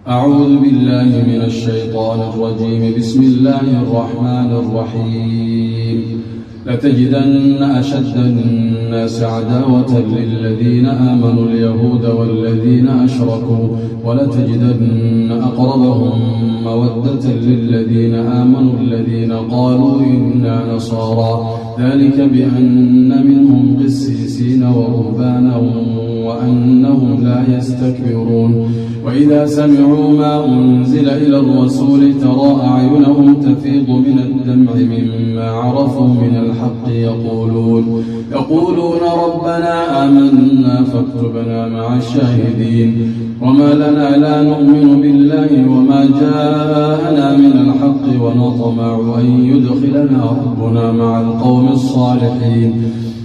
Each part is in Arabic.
أعوذ بالله من الشيطان الرجيم. بسم الله الرحمن الرحيم. لتجدن أشد الناس عداوة للذين آمنوا اليهود والذين أشركوا ولتجدن أقربهم مودة للذين آمنوا الذين قالوا إنا نصارى، ذلك بأن منهم قسيسين ورهبانا وأنهم لا يستكبرون. وإذا سمعوا ما أنزل إلى الرسول ترى أعينهم تفيض من الدمع مما عرفوا من الحق يقولون ربنا آمنا فاكتبنا مع الشاهدين. وما لنا لا نؤمن بالله وما جاءنا من الحق ونطمع أن يدخلنا ربنا مع القوم الصالحين.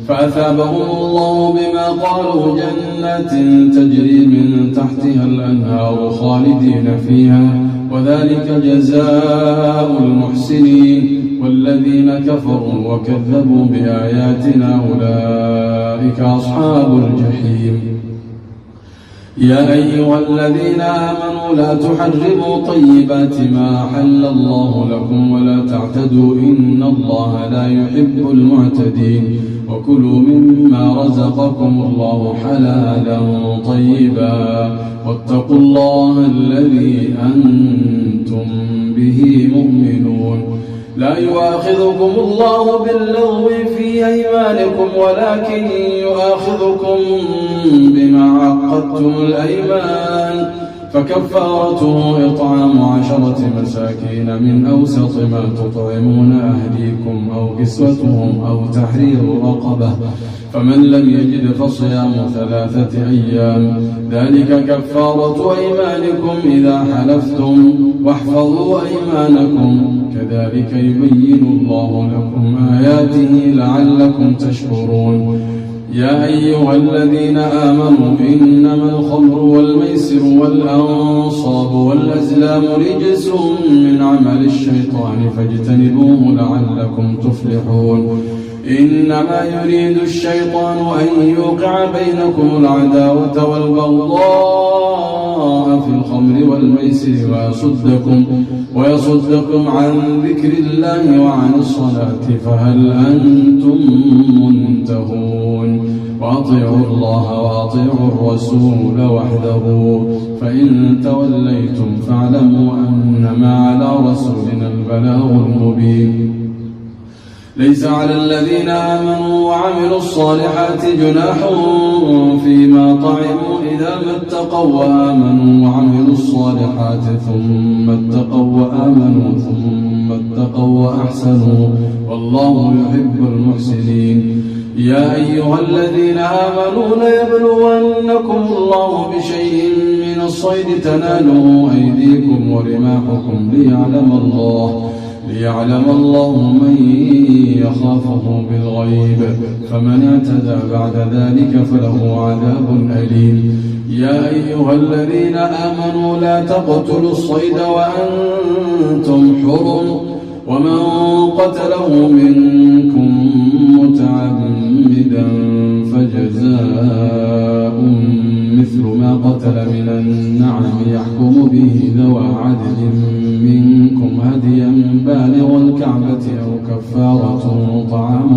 فأثابهم الله بما قالوا جنات تجري من تحتها الأنهار خالدين فيها، وذلك جزاء المحسنين. والذين كفروا وكذبوا بآياتنا أولئك أصحاب الجحيم. يا أيها الذين آمنوا لا تحرموا طيبات ما أحل الله لكم ولا تعتدوا إن الله لا يحب المعتدين. وكلوا مما رزقكم الله حلالا طيبا واتقوا الله الذي أنتم به مؤمنون. لا يؤاخذكم الله باللغو في أيمانكم ولكن يؤاخذكم بما عقدتم الأيمان، فكفارته إطعام 10 مساكين من أوسط ما تطعمون أهليكم أو كسوتهم أو تحرير رقبة، فمن لم يجد فصيام 3 أيام، ذلك كفارة أيمانكم إذا حلفتم، واحفظوا أيمانكم كذلك يبين الله لكم آياته لعلكم تشكرون. يا أيها الذين آمنوا إنما الخمر والميسر والأنصاب والأزلام رجس من عمل الشيطان فاجتنبوه لعلكم تفلحون. إنما يريد الشيطان أن يوقع بينكم العداوة والبغضاء في الخمر والميسر ويصدكم عن ذكر الله وعن الصلاة فهل أنتم منتهون. وأطيعوا الله وأطيعوا الرسول واحذروا، فإن توليتم فاعلموا أنما على رسولنا البلاغ المبين. ليس على الذين آمنوا وعملوا الصالحات جناح فيما طعموا إذا ما اتقوا وآمنوا وعملوا الصالحات ثم اتقوا وآمنوا ثم اتقوا وأحسنوا والله يحب المحسنين. يا أيها الذين آمنوا ليبلونكم الله بشيء من الصيد تناله أيديكم ورماحكم ليعلم الله من يخافه بالغيب، فمن اعتدى بعد ذلك فله عذاب أليم. يا أيها الذين آمنوا لا تقتلوا الصيد وأنتم حرم، ومن قتله منكم متعمدا فجزاء مثل ما قتل من النعم يحكم به ذوى عدل منكم هديا بالغ الكعبة أو كفارة طعام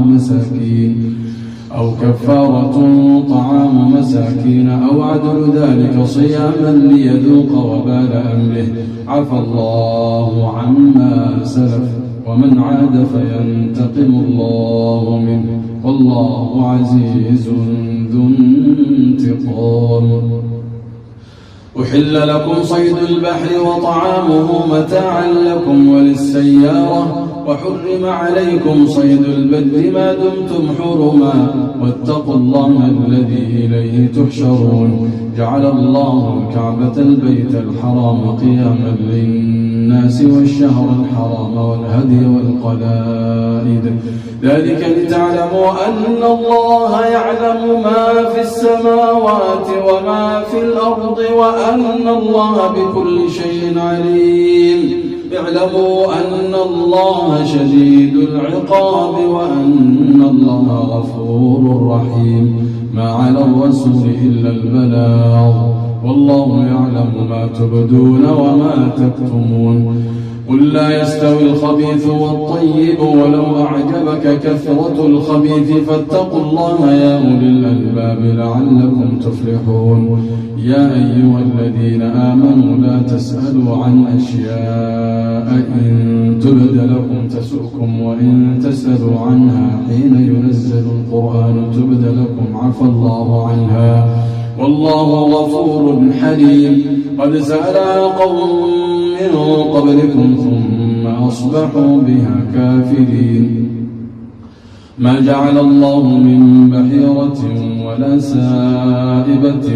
مساكين أو عدل ذلك صياما ليذوق وبال أمره. عفى الله عما سلف ومن عاد فينتقم الله منه والله عزيز ذو انتقام. أحل لكم صيد البحر وطعامه متاعا لكم وللسيارة، وحرم عليكم صيد البر ما دمتم حرما، واتقوا الله الذي إليه تحشرون. جعل الله الكعبة البيت الحرام قياما للناس والشهر الحرام والهدي والقلائد، ذلك لتعلموا أن الله يعلم ما في السماوات وما في الأرض وأن الله بكل شيء عليم. اعلموا أن الله شديد العقاب وأن الله غفور رحيم. ما على الرسول إلا البلاغ والله يعلم ما تبدون وما تكتمون قل لا يستوي الخبيث والطيب ولو أعجبك كثرة الخبيث فاتقوا الله يا أولي الألباب لعلكم تفلحون يا أيها الذين آمنوا لا تسألوا عن أشياء إن تبد لكم تسؤكم وإن تسألوا عنها حين ينزل القرآن تبد لكم عفى الله عنها والله غفور حليم قد سألها قوم من قبلكم ثم أصبحوا بها كافرين ما جعل الله من بحيرة ولا سائبة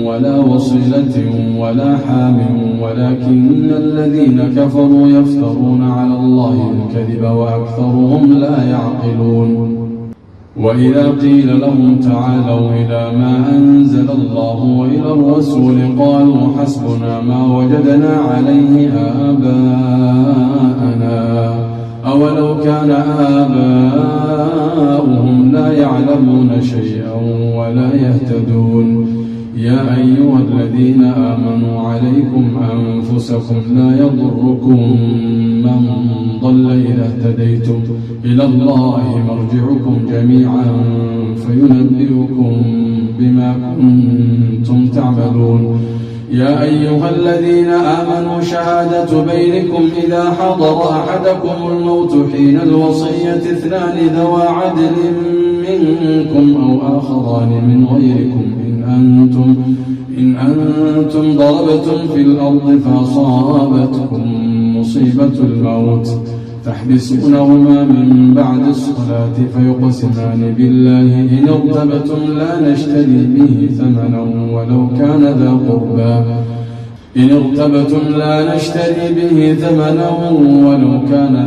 ولا وصيلة ولا حام ولكن الذين كفروا يفترون على الله الكذب وأكثرهم لا يعقلون وإذا قيل لهم تعالوا إلى ما أنزل الله وإلى الرسول قالوا حسبنا ما وجدنا عليه آباءنا أولو كان آباؤهم لا يعلمون شيئا ولا يهتدون يا أيها الذين آمنوا عليكم أنفسكم لا يضركم من ضل إذا اهتديتم إلى الله مرجعكم جميعا فينبئكم بما كنتم تعملون يا أيها الذين آمنوا شهادة بينكم إذا حضر أحدكم الموت حين الوصية اثنان ذوى عدل منكم أو آخران من غيركم إن أنتم ضربتم في الأرض فأصابتكم مصيبة الموت تحبسونهما من بعد الصلاة فيقسمان بالله إن ارتبتم لا نشتري به ثمنا ولو كان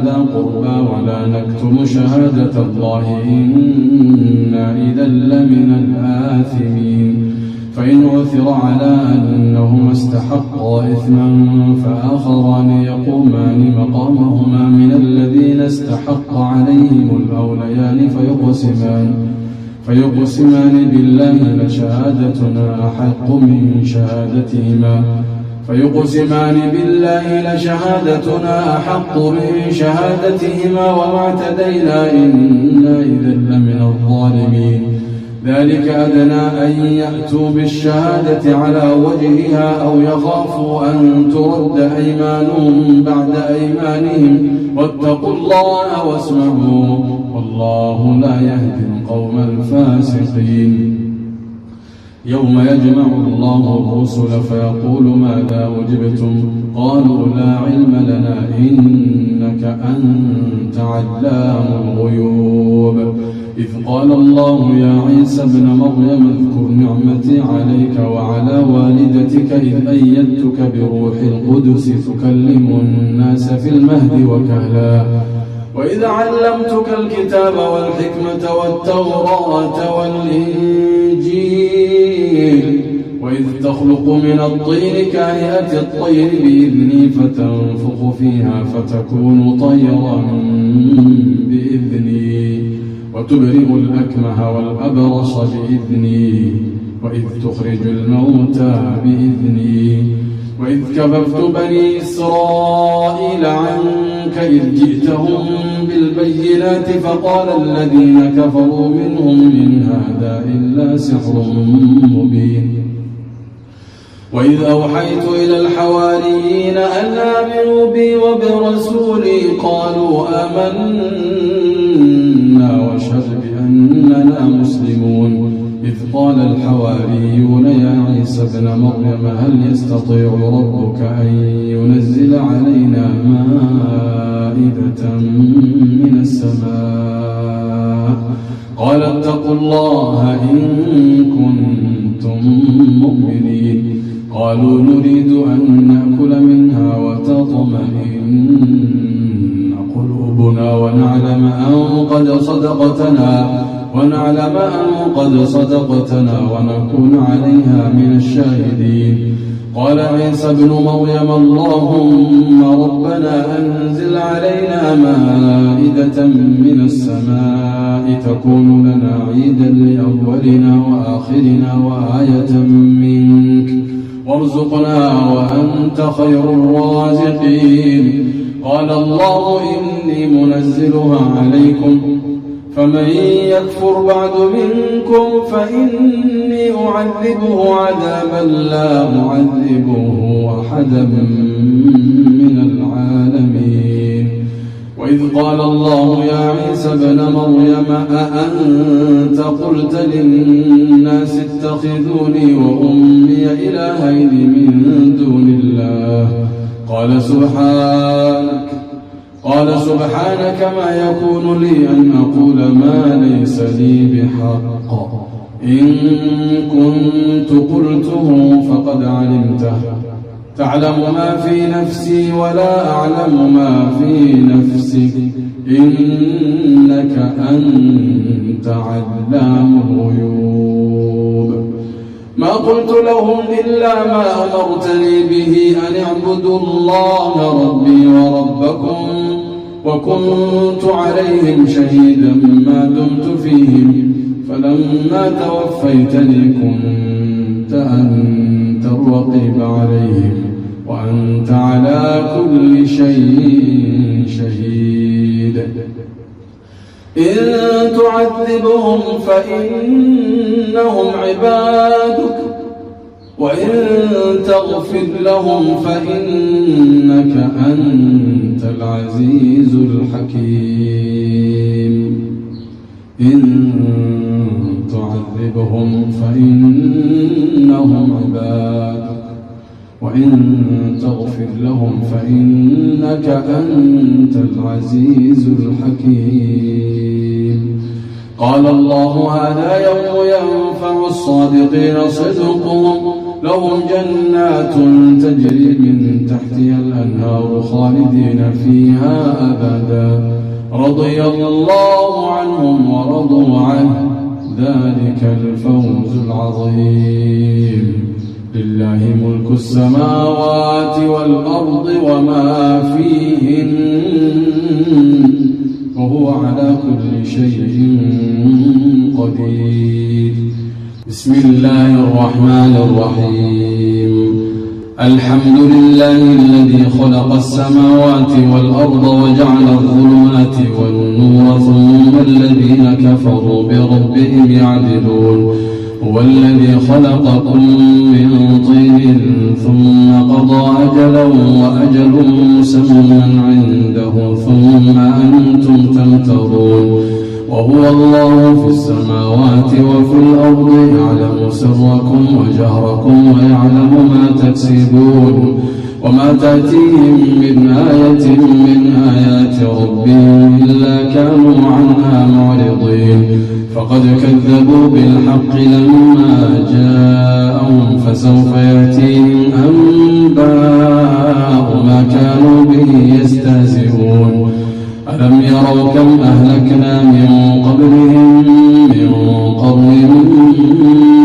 ذا قربى ولا نكتم شهادة الله إنا إذا لمن الآثمين فإن عثر على أنهما استحقا إثما فآخران يقومان مقامهما من الذين استحق عليهم الأوليان فيقسمان بالله لشهادتنا أحق من شهادتهما وما اعتدينا إنا إذا لمن الظالمين ذلك أدنى أن يأتوا بالشهادة على وجهها أو يخافوا أن ترد أيمانهم بعد أيمانهم واتقوا الله واسمعوا والله لا يهدي القوم الفاسقين يوم يجمع الله الرسل فيقول ماذا أجبتم قالوا لا علم لنا إنك أنت علام الغيوب إذ قال الله يا عيسى ابن مريم اذكر نعمتي عليك وعلى والدتك إذ أيدتك بروح القدس تكلم الناس في المهد وكهلا وإذ علمتك الكتاب والحكمة والتوراة والإنجيل وإذ تخلق من الطين كهيئة الطير بإذني فتنفخ فيها فتكون طيرا بإذني وتبرئ الأكمه والأبرص بإذني وإذ تخرج الموتى بإذني وإذ كففت بني إسرائيل عنك إذ جئتهم بالبينات فقال الذين كفروا منهم إن هذا إلا سحر مبين وإذ أوحيت إلى الحواريين أن آمنوا بي وبرسولي قالوا آمنا واشهد بأننا مسلمون إذ قال الحواريون يا عيسى ابن مريم هل يستطيع ربك أن ينزل علينا مائدة من السماء قال اتقوا الله إن كنتم مؤمنين قالوا نريد أن نأكل منها وتطمئن قلوبنا ونعلم أن قد صدقتنا ونكون عليها من الشاهدين قال عيسى ابن مريم اللهم ربنا أنزل علينا مائدة من السماء تكون لنا عيدا لأولنا وآخرنا وآية منك وارزقنا وأنت خير الرازقين. قال الله إني منزلها عليكم فمن يكفر بعد منكم فإني أعذبه عذابا لا أعذبه أحدا من العالمين. وإذ قال الله يا عيسى ابن مريم أأنت قلت للناس اتخذوني وأمي إلهين من دون الله قال سبحانك ما يكون لي أن أقول ما ليس لي بحق إن كنت قلته فقد علمته تعلم ما في نفسي ولا أعلم ما في نفسك إنك أنت علام الغيوب. ما قلت لهم إلا ما أمرتني به أن اعبدوا الله ربي وربكم وكنت عليهم شهيدا ما دمت فيهم فلما توفيتني كنت أنت الرقيب عليهم وأنت على كل شيء شهيد. إن تعذبهم فإنهم عبادك وإن تغفر لهم فإنك أنت العزيز الحكيم. إن تعذبهم فإنهم عبادك وإن تغفر لهم فإنك أنت العزيز الحكيم. قال الله هذا يوم ينفع الصادقين صدقهم لهم جنات تجري من تحتها الأنهار خالدين فيها أبدا رضي الله عنهم ورضوا عنه ذلك الفوز العظيم. لله ملك السماوات والأرض وما فيهن وهو على كل شيء قدير. بسم الله الرحمن الرحيم. الحمد لله الذي خلق السماوات والأرض وجعل الظلمات والنور ثم الذين كفروا بربهم يعدلون. هو الذي خلقكم من طين ثم قضى أجلا وأجل مسمى عنده ثم أنتم تمترون. وهو الله في السماوات وفي الأرض يعلم سركم وجهركم ويعلم ما تكسبون. وما تأتيهم من آية من آيات ربهم إلا كانوا عنها معرضين. فقد كذبوا بالحق لما جاءهم فسوف يأتيهم أنباء ما كانوا به يستهزئون. ألم يروا كم أهلكنا من قبلهم من قرن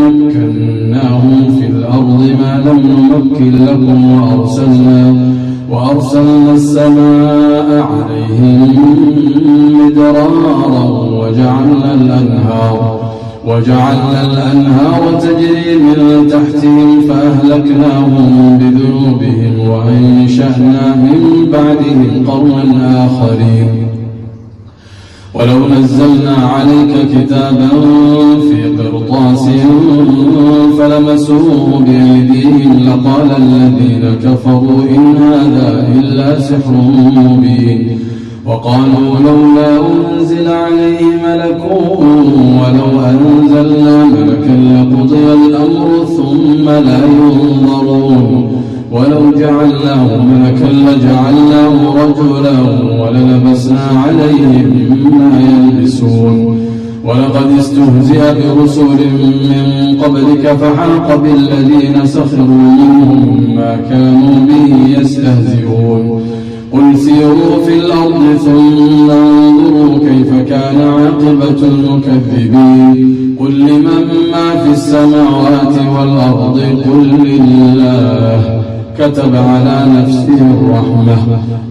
مكناهم في الأرض ما لم نمكن لكم وأرسلنا السماء عليهم مدرارا وجعلنا الأنهار تجري من تحتهم فأهلكناهم بذنوبهم وأنشأنا من بعدهم قرنا آخرين. ولو نزلنا عليك كتابا في قرطاس فلمسوه بأيديهم لقال الذين كفروا إن هذا إلا سحر مبين. وقالوا لولا أنزل عليه ملك ولو أنزلنا ملكا لقضي الأمر ثم لا ينظرون. ولو جعلناه ملكا لجعلناه رجلا وللبسنا عليهم ما يلبسون. ولقد استهزئ برسل من قبلك فحاق بالذين سخروا منهم ما كانوا به يستهزئون. قل سيروا في الأرض ثم انظروا كيف كان عاقبة المكذبين. قل لمن ما في السماوات والأرض قل لله كتب على نفسه الرحمة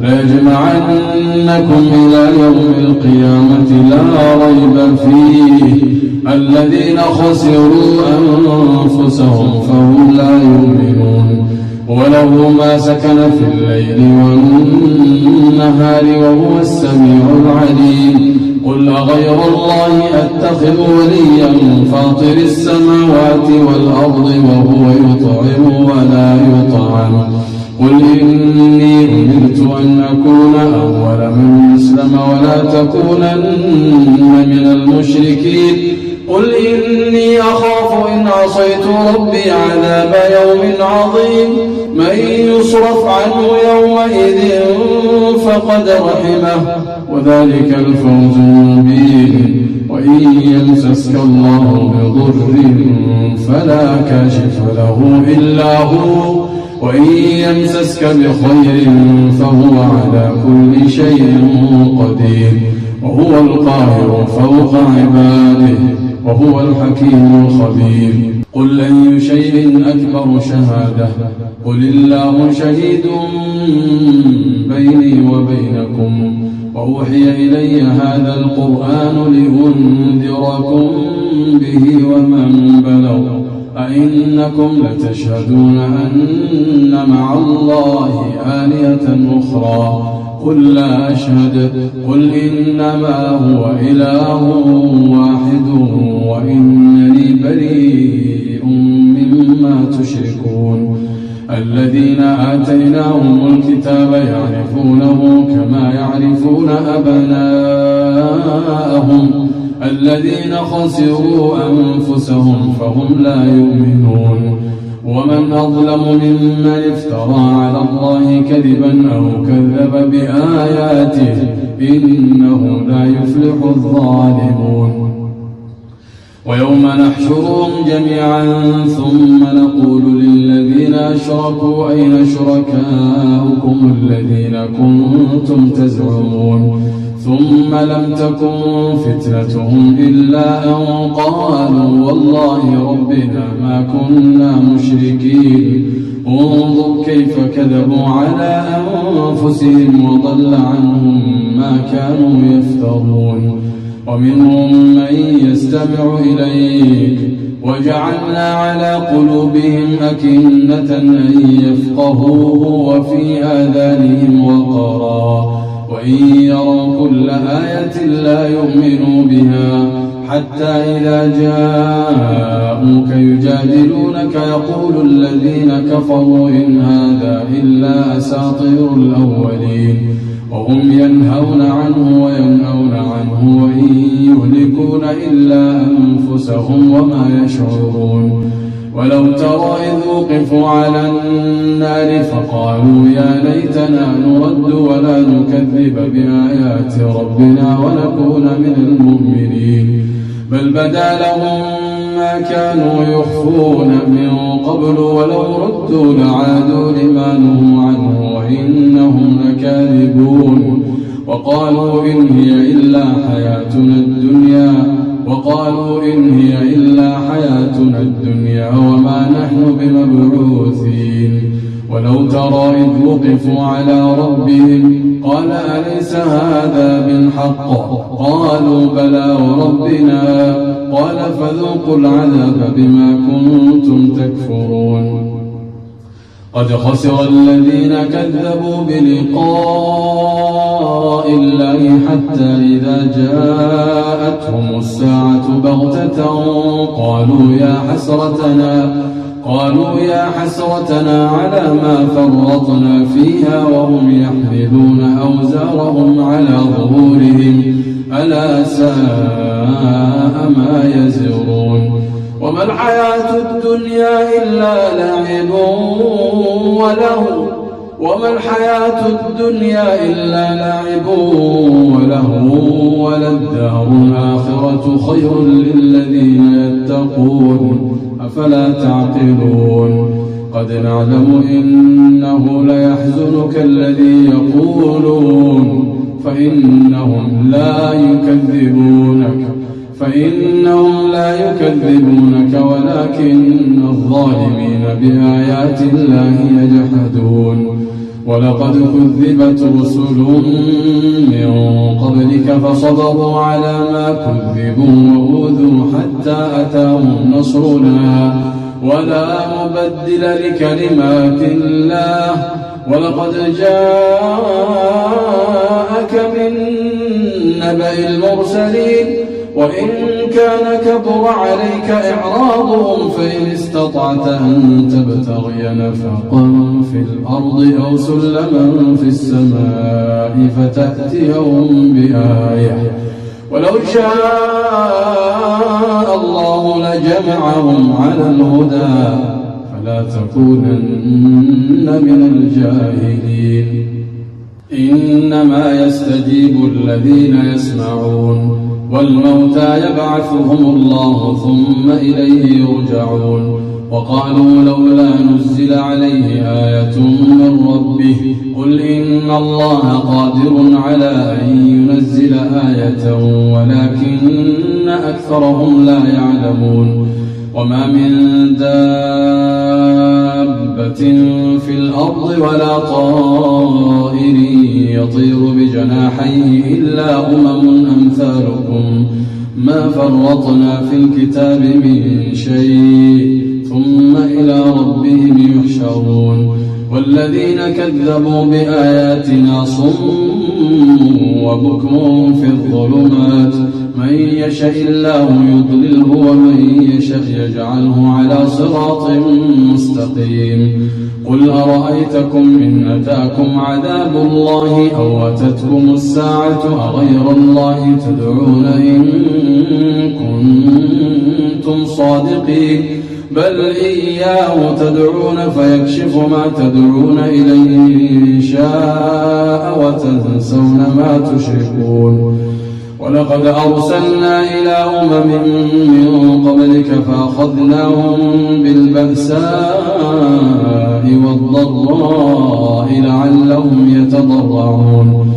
ليجمعنكم إلى يوم القيامة لا ريب فيه الذين خسروا أنفسهم فهم لا يؤمنون وله ما سكن في الليل والنهار وهو السميع العليم قل أغير الله أتخذ وليا فاطر السماوات والأرض وهو يطعم ولا يطعم قل إني أمرت أن أكون أول من أسلم ولا تكونن من المشركين قل إني أخاف إن عصيت ربي عذاب يوم عظيم من يصرف عنه يومئذ فقد رحمه وذلك الفوز المبين وإن يمسسك الله بضر فلا كاشف له إلا هو وإن يمسسك بخير فهو على كل شيء قدير وهو القاهر فوق عباده وهو الحكيم الخبير قل أي شيء أكبر شهادة قل الله شهيد بيني وبينكم وأوحي إلي هذا القرآن لأنذركم به ومن بلغ أئنكم لتشهدون أن مع الله آلهة أخرى قل لا أشهد قل إنما هو إله واحد وإنني بريء مما تشركون الذين آتيناهم الكتاب يعرفونه كما يعرفون أبناءهم الذين خسروا أنفسهم فهم لا يؤمنون ومن أظلم ممن افترى على الله كذبا أو كذب بآياته إنه لا يفلح الظالمون ويوم نحشرهم جميعا ثم نقول للذين أشركوا أين شركاؤكم الذين كنتم تزعمون ثم لم تكن فتنتهم إلا أن قالوا والله ربنا ما كنا مشركين انظر كيف كذبوا على أنفسهم وضل عنهم ما كانوا يفترون ومنهم من يستمع إليك وجعلنا على قلوبهم أكنة أن يفقهوه وفي آذانهم وقرا وإن يروا كل آية لا يؤمنوا بها حتى إذا جاءوك يجادلونك يقول الذين كفروا إن هذا إلا أساطير الأولين وهم ينهون عنه وينأون عنه وإن يهلكون إلا أنفسهم وما يشعرون ولو ترى إذ وقفوا على النار فقالوا يا ليتنا نرد ولا نكذب بآيات ربنا ونكون من المؤمنين بل بدا لهم ما كانوا يخفون من قبل ولو ردوا لعادوا لما نهوا عنه وإنهم لكاذبون وقالوا إن هي إلا حياتنا الدنيا وما نحن بمبعوثين ولو ترى إذ وقفوا على ربهم قال أليس هذا بالحق قالوا بلى وربنا قال فذوقوا العذاب بما كنتم تكفرون قد خسر الذين كذبوا بلقاء الله حتى إذا جاءتهم الساعة بغتة قالوا يا حسرتنا على ما فرطنا فيها وهم يحملون أوزارهم على ظهورهم ألا ساء ما يزرون وما الحياة الدنيا إلا لعب وله وللدار الآخرة خير للذين يتقون أفلا تعقلون قد نعلم إنه ليحزنك الذي يقولون فإنهم لا يكذبونك فإنهم لا يكذبونك ولكن الظالمين بآيات الله يجحدون ولقد كذبت رسل من قبلك فصبروا على ما كذبوا وأوذوا حتى أتاهم نصرنا ولا مبدل لكلمات الله ولقد جاءك من نبأ المرسلين وإن كان كبر عليك إعراضهم فإن استطعت أن تبتغي نفقا في الأرض أو سلما في السماء فتأتيهم بآية ولو شاء الله لجمعهم على الهدى فلا تكونن من الجاهلين إنما يستجيب الذين يسمعون والموتى يبعثهم الله ثم إليه يرجعون وقالوا لولا نزل عليه آية من ربه قل إن الله قادر على أن ينزل آية ولكن أكثرهم لا يعلمون وما من دابة في الأرض ولا طائر يطير بجناحيه إلا أمثالكم ما فرطنا في الكتاب من شيء ثم إلى ربهم يحشرون والذين كذبوا بآياتنا صم وبكم في الظلمات من يشاء الله يضلله ومن يشاء يجعله على صراط مستقيم قل أرأيتكم إن أتاكم عذاب الله أو أتتكم الساعة أغير الله تدعون إن كنتم صادقين بل إياه تدعون فيكشف ما تدعون إليه إن شاء وتنسون ما تشركون ولقد أرسلنا إلى أمم من قبلك فأخذناهم بالبأساء والضراء لعلهم يتضرعون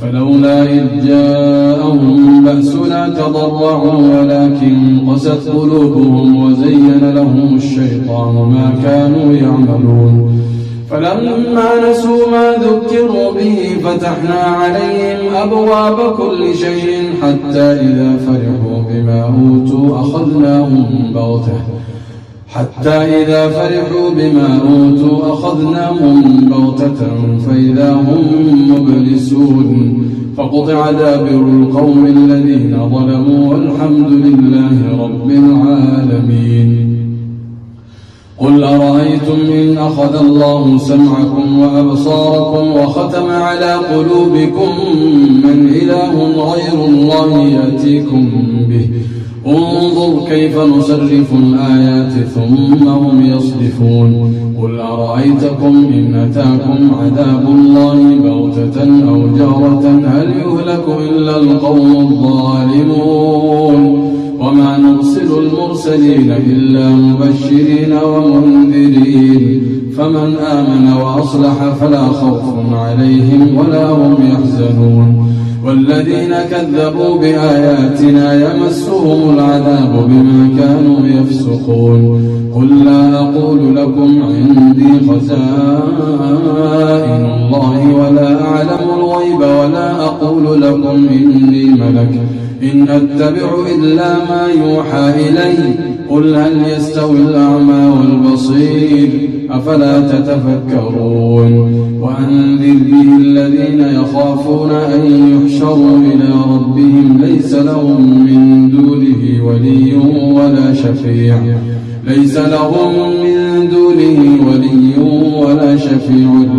فلولا إذ جاءهم بأسنا تضرعوا ولكن قست قلوبهم وزين لهم الشيطان ما كانوا يعملون فلما نسوا ما ذكروا به فتحنا عليهم أبواب كل شيء حتى إذا فرحوا بما أوتوا أخذناهم بغتة فإذا هم مبلسون فقطع دابر القوم الذين ظلموا والحمد لله رب العالمين قل أرأيتم إن أخذ الله سمعكم وأبصاركم وختم على قلوبكم من إله غير الله يأتيكم به انظر كيف نصرف الآيات ثم هم يصدفون قل أرأيتكم إن أتاكم عذاب الله بغتة أو جهرة هل يهلك إلا القوم الظالمون وما نرسل المرسلين إلا مبشرين ومنذرين فمن آمن وأصلح فلا خوف عليهم ولا هم يحزنون والذين كذبوا بآياتنا يمسهم العذاب بما كانوا يفسقون قل لا أقول لكم عندي خزائن الله ولا أعلم الغيب ولا أقول لكم إني ملك إن أتبع إلا ما يوحى إلي قل هل يستوي الأعمى والبصير أفلا تتفكرون وأنذر به الذين يخافون أن يحشروا إلى ربهم ليس لهم من دونه ولي ولا شفيع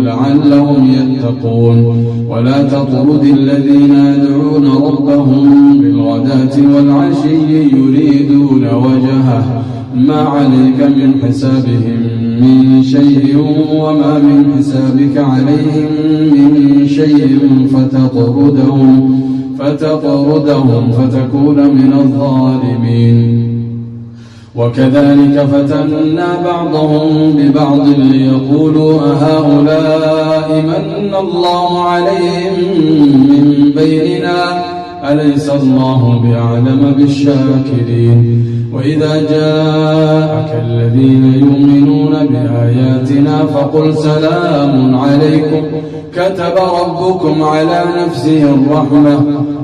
لعلهم يتقون ولا تطرد الذين يدعون ربهم بالغداة والعشي يريدون وجهه ما عليك من حسابهم من شيء وما من حسابك عليهم من شيء فتطردهم فتكون من الظالمين وكذلك فتنا بعضهم ببعض ليقولوا أهؤلاء من الله عليهم من بيننا أليس الله بأعلم بالشاكرين وإذا جاءك الذين يؤمنون بآياتنا فقل سلام عليكم كتب ربكم على نفسه الرحمة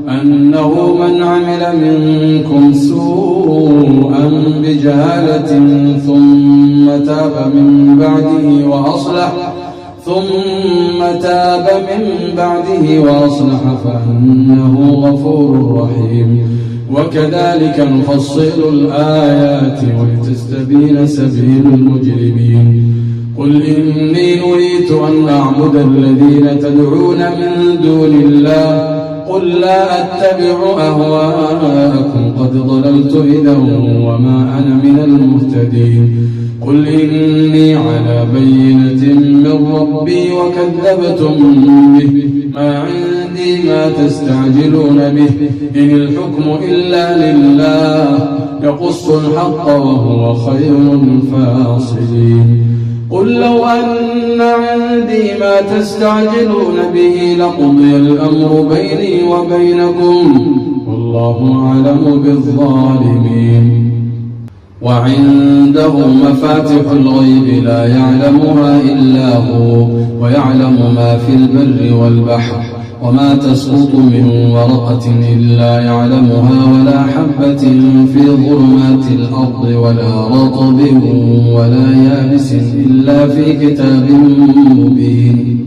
أنه من عمل منكم سوءا بجهالة ثم تاب من بعده وأصلح فإنه غفور رحيم وكذلك نفصل الآيات ولتستبين سبيل المجرمين قل إني نريد أن أعبد الذين تدعون من دون الله قل لا أتبع أهواءكم قد ضللت إذا وما أنا من المهتدين قل إني على بينة من ربي وكذبتم به ما عندي ما تستعجلون به إن الحكم إلا لله يقص الحق وهو خير الفاصلين قل لو أن عندي ما تستعجلون به لقضي الأمر بيني وبينكم والله أعلم بالظالمين وعنده مفاتح الغيب لا يعلمها إلا هو ويعلم ما في البر والبحر وما تسقط من ورقة إلا يعلمها ولا حبة في ظلمات الأرض ولا رطب ولا يابس إلا في كتاب مبين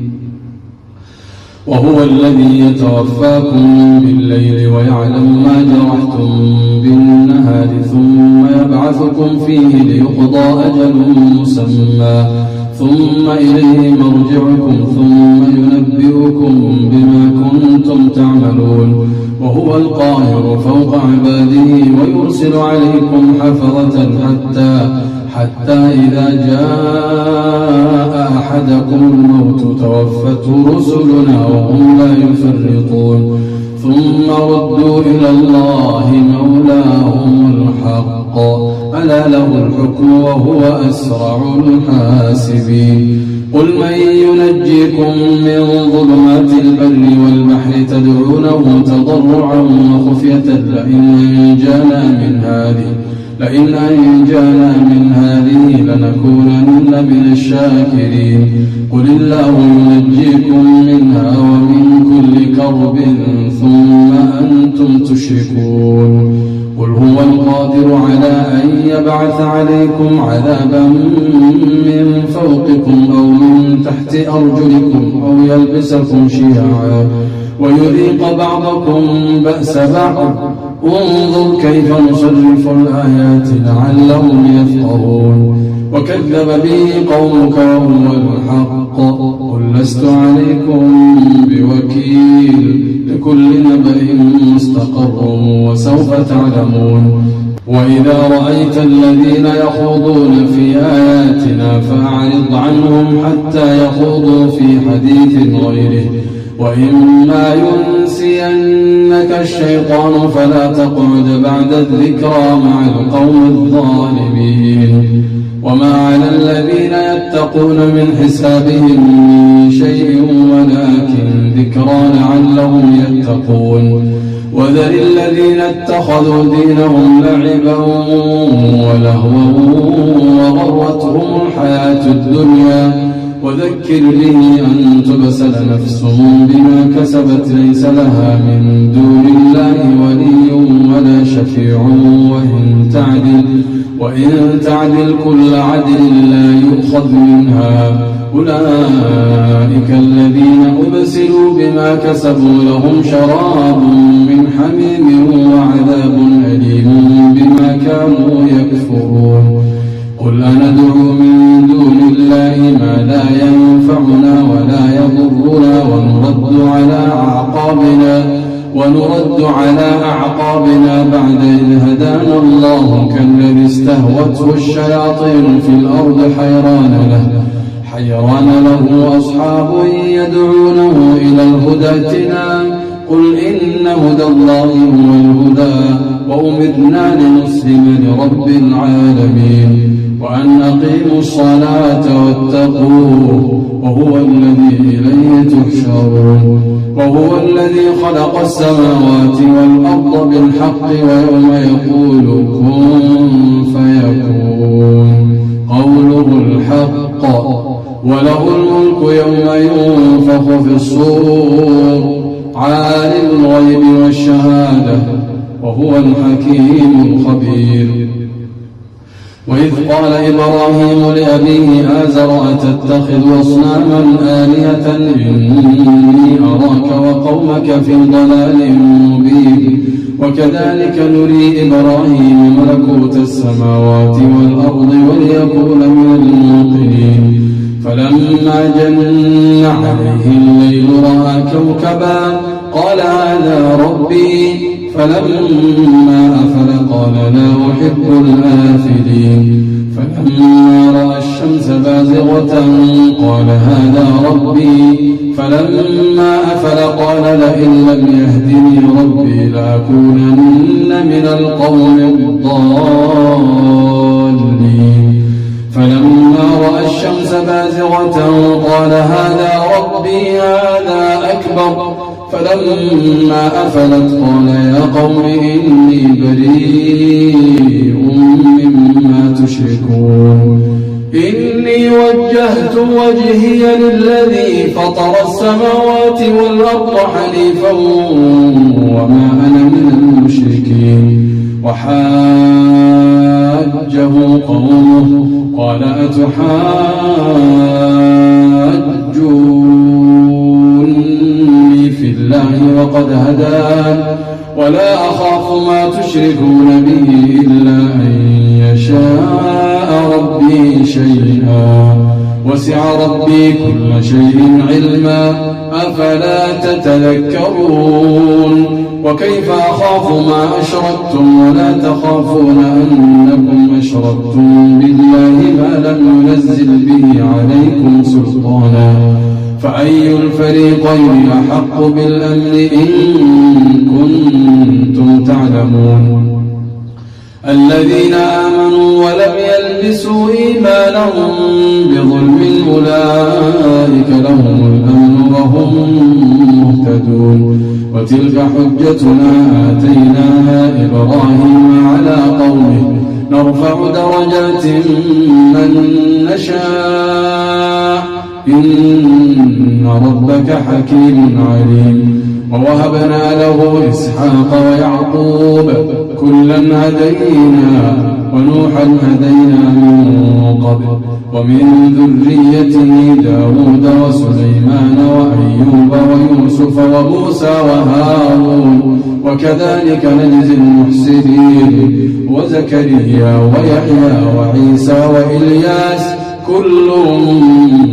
وهو الذي يتوفاكم بالليل ويعلم ما جرحتم بالنهار ثم يبعثكم فيه ليقضى أجل مسمى ثم إليه مرجعكم ثم ينبئكم بما كنتم تعملون وهو القاهر فوق عباده ويرسل عليكم حفظة حتى إذا جاء أحدكم الموت توفته رسلنا وهم لا يفرطون ثم ردوا إلى الله مولاهم الحق ألا له الحكم وهو أسرع الحاسبين قل من ينجيكم من ظلمات البر والبحر تدعونه تضرعا وخفية لئن أنجانا من هذه لنكونن من الشاكرين قل الله ينجيكم منها ومن كل كرب ثم أنتم تشركون قل هو القادر على أن يبعث عليكم عذابا من فوقكم أو من تحت أرجلكم أو يلبسكم شيعا ويذيق بعضكم بأس بعض انظر كيف نصرف الآيات لعلهم يفقهون وكذب به قومك وهو الحق قل لست عليكم بوكيل لكل نبأ مستقر وسوف تعلمون وإذا رأيت الذين يخوضون في آياتنا فأعرض عنهم حتى يخوضوا في حديث غيره وإما ينسينك الشيطان فلا تقعد بعد الذكرى مع القوم الظالمين وما على الذين يتقون من حسابهم من شيء ولكن ذكرى لعلهم يتقون وذر الذين اتخذوا دينهم لعبا ولهوا وغرتهم الحياة الدنيا وذكر به أن تبسل نفس بما كسبت ليس لها من دون الله ولي ولا شفيع وإن تعدل كل عدل لا يؤخذ منها أولئك الذين أبسلوا بما كسبوا لهم شراب من حميم وعذاب أليم بما كانوا يكفرون قل أندعو من دون الله ما لا ينفعنا ولا يضرنا ونرد على أعقابنا بعد إذ هدانا الله كالذي استهوته الشياطين في الأرض حيران له أصحاب يدعونه إلى الهدى ائتنا قل إن هدى الله هو الهدى وأمرنا لنسلم لرب العالمين وأن أقيموا الصلاة واتقوه وهو الذي إليه تحشرون وهو الذي خلق السماوات والأرض بالحق ويوم يقول كن فيكون قوله الحق وله الملك يوم ينفخ في الصور عالم الغيب والشهادة وهو الحكيم الخبير وإذ قال إبراهيم لأبيه آزر أتتخذ أصناما آلهة إني أراك وقومك في ضلال مبين وكذلك نري إبراهيم ملكوت السماوات والأرض وليكون من الموقنين فلما جن عليه الليل رأى كوكبا قال هذا ربي فلما أفل قال لا أحب الآفلين فلما رأى الشمس بازغة قال هذا ربي فلما أفل قال لئن لم يهدني ربي لأكونن من القوم الضالين فلما رأى الشمس بازغة قال هذا ربي هذا أكبر فلما أفلت قال يا قوم إني بريء مما تشركون إني وجهت وجهي للذي فطر السماوات والأرض حنيفا وما أنا من المشركين وحاجه قومه قال أتحاجوني في الله وقد هدان ولا أخاف ما تشركون به إلا أن يشاء ربي شيئا وسع ربي كل شيء علما أفلا تتذكرون وكيف أخاف ما أشركتم ولا تخافون أنكم أشركتم بالله ما لم ينزل به عليكم سلطانا فأي الفريقين أحق بالأمن إن كنتم تعلمون الذين آمنوا ولم يلبسوا إيمانهم بظلم أولئك لهم الأمن وهم مهتدون وتلك حجتنا آتيناها إبراهيم على قومه نرفع درجات من نشاء إن ربك حكيم عليم ووهبنا له إسحاق ويعقوب كلا هدينا ونوحا هدينا من قبل ومن ذريته داود وسليمان وأيوب ويوسف وموسى وهارون وكذلك نجزي المحسنين وزكريا ويحيى وعيسى وإلياس كل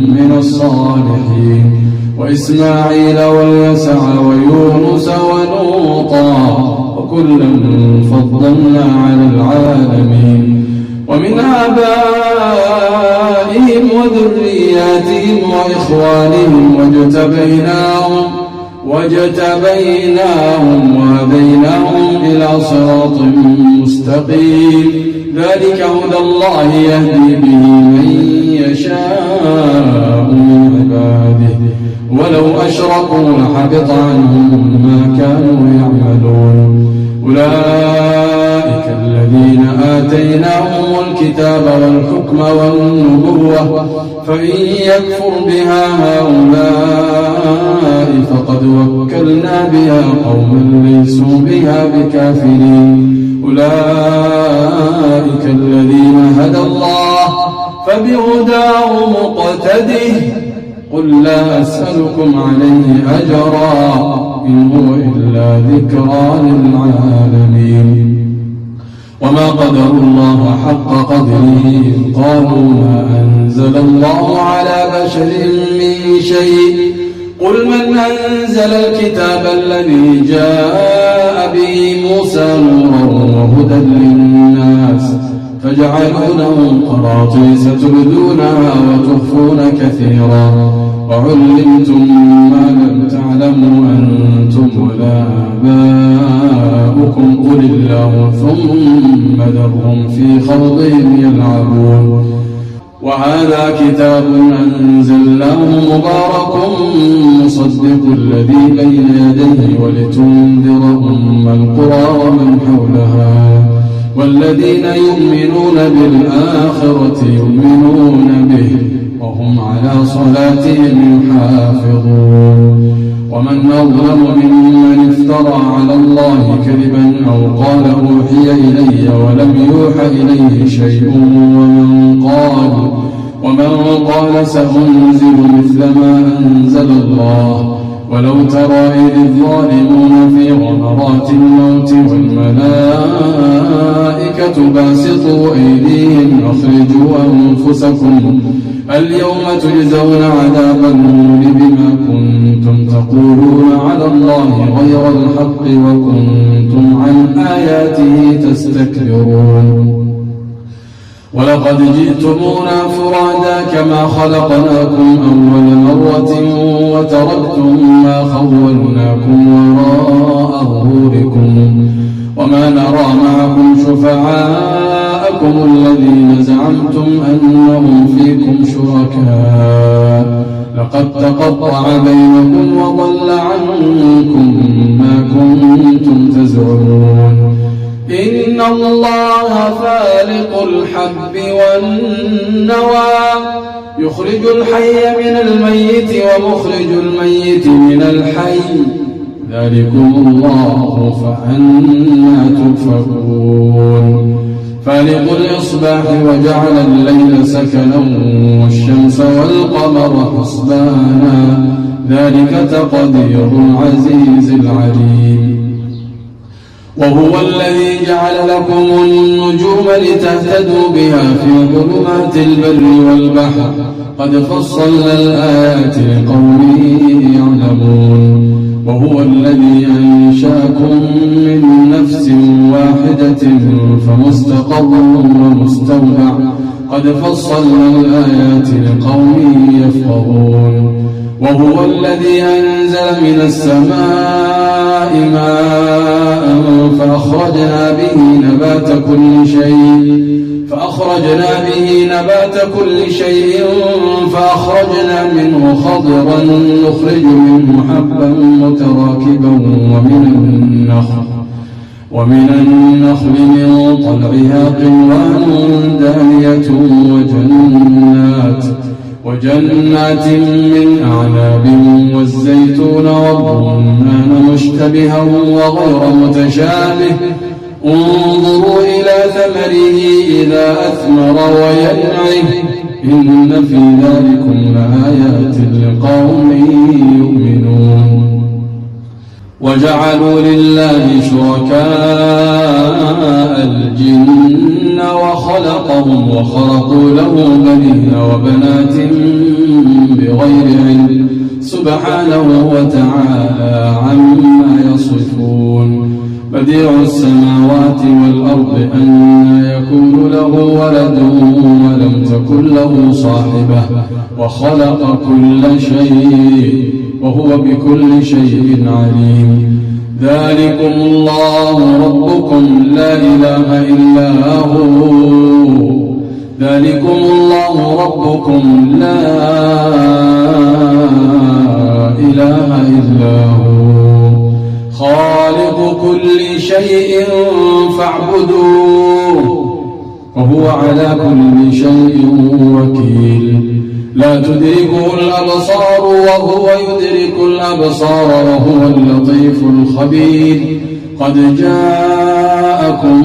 من الصالحين وإسماعيل واليسع ويونس ولوطا وكلا فضلنا على العالمين ومن آبائهم وذرياتهم وإخوانهم واجتبيناهم وهديناهم إلى صراط مستقيم ذلك هدى الله يهدي به من يشاء من عباده ولو أشركوا لحبط عنهم ما كانوا يعملون أولئك الذين آتيناهم الكتاب والحكم والنبوة فإن يكفر بها هؤلاء فقد وكلنا بها قوما ليسوا بها بكافرين أولئك الذين هدى الله فبهداه مقتده قل لا أسألكم عليه أجرا إن هو إلا ذكرى للعالمين وما قدروا الله حق قدره قالوا ما أنزل الله على بشر من شيء قل من أنزل الكتاب الذي جاء به موسى نورا وهدى للناس فجعلونه قراطيس تبدونها وتخفون كثيرا وعلمتم ما لم تعلموا أنتم ولا آباؤكم قل الله ثم ذرهم في خوضهم يلعبون وهذا كتاب أنزلناه مبارك مصدق الذي بين يديه ولتنذر أم القرى ومن حولها والذين يؤمنون بالآخرة يؤمنون به وهم على صلاتهم يحافظون ومن أظلم ممن افترى على الله كذبا أو قال أوحي إلي ولم يوحى إليه شيء ومن قال سأنزل مثل ما أنزل الله ولو ترى إذ الظالمون في غمرات الموت والملائكة باسطوا أيديهم أخرجوا أنفسكم اليوم تجزون عذاب الهون بما كنتم تقولون على الله غير الحق وكنتم عن آياته تستكبرون ولقد جئتمونا فرادا كما خلقناكم أول مرة وتركتم ما خولناكم وراء ظهوركم وما نرى معكم شفعاءكم الذين زعمتم أنهم فيكم شركاء لقد تقطع بينكم وضل عنكم ما كنتم تزعمون إن الله فالق الحب والنوى يخرج الحي من الميت ومخرج الميت من الحي ذلكم الله فأنى تؤفكون فالق الإصباح وجعل الليل سكنا والشمس والقمر حسبانا ذلك تقدير العزيز العليم وهو الذي جعل لكم النجوم لتهتدوا بها في ظلمات البر والبحر قد فصلنا الآيات لقوم يعلمون وهو الذي أنشأكم من نفس واحدة فمستقر ومستودع قد فصلنا الآيات لقوم يفقهون وهو الذي أنزل من السماء ماء فأخرجنا به نبات كل شيء فأخرجنا منه خضرا نخرج منه حبا متراكبا ومن النخل من طلعها قنوان دانية وجنات من أعناب والزيتون والرمان مشتبها وغير متشابه انظروا إلى ثمره إذا أثمر وينعه إن في ذلكم لآيات لقوم يؤمنون وجعلوا لله شركاء الجن وخلقهم وخرقوا له بنين وبنات بغير علم سبحانه وتعالى عما يصفون بديع السماوات والأرض أنى يكون له ولد ولم تكن له صاحبة وخلق كل شيء وهو بكل شيء عليم ذلكم الله ربكم لا إله إلا هو ذلكم الله ربكم لا إله إلا هو خالق كل شيء فاعبدوه وهو على كل شيء وكيل لا تدركه الأبصار وهو يدرك الأبصار وهو اللطيف الخبير قد جاءكم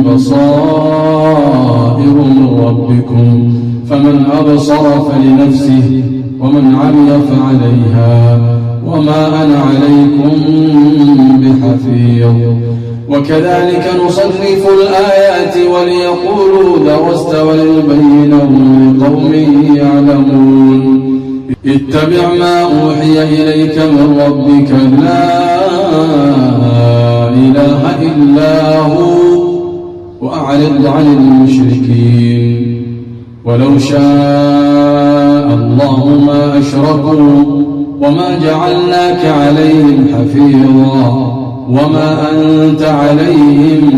بصائر من ربكم فمن أبصر فلنفسه ومن عمي فعليها وما أنا عليكم بحفيظ وكذلك نصرف الآيات وليقولوا درست ولنبينه لقوم يعلمون اتبع ما أوحي إليك من ربك لا إله إلا هو وأعرض عن المشركين ولو شاء الله ما أشركوا وما جعلناك عليهم حفيظا وما أنت عليهم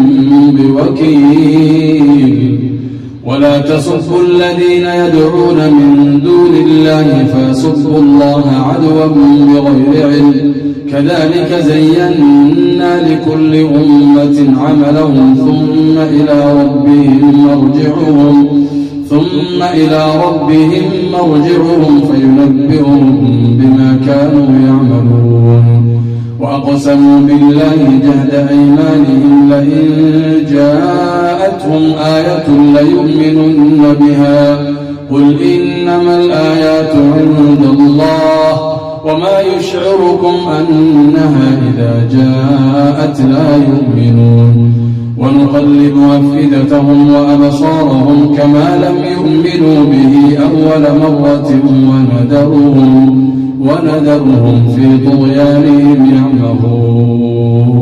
بوكيل ولا تسبوا الذين يدعون من دون الله فيسبوا الله عدوا بغير علم كذلك زينا لكل أمة عملهم ثم إلى ربهم مرجعهم فينبئهم بما كانوا يعملون وأقسموا بالله جهد أيمانهم لئن جاءتهم آية ليؤمنن بها قل إنما الآيات عند الله وما يشعركم أنها إذا جاءت لا يؤمنون ونقلب أفئدتهم وأبصارهم كما لم يؤمنوا به أول مرة ونذرهم في طغيانهم يعمهون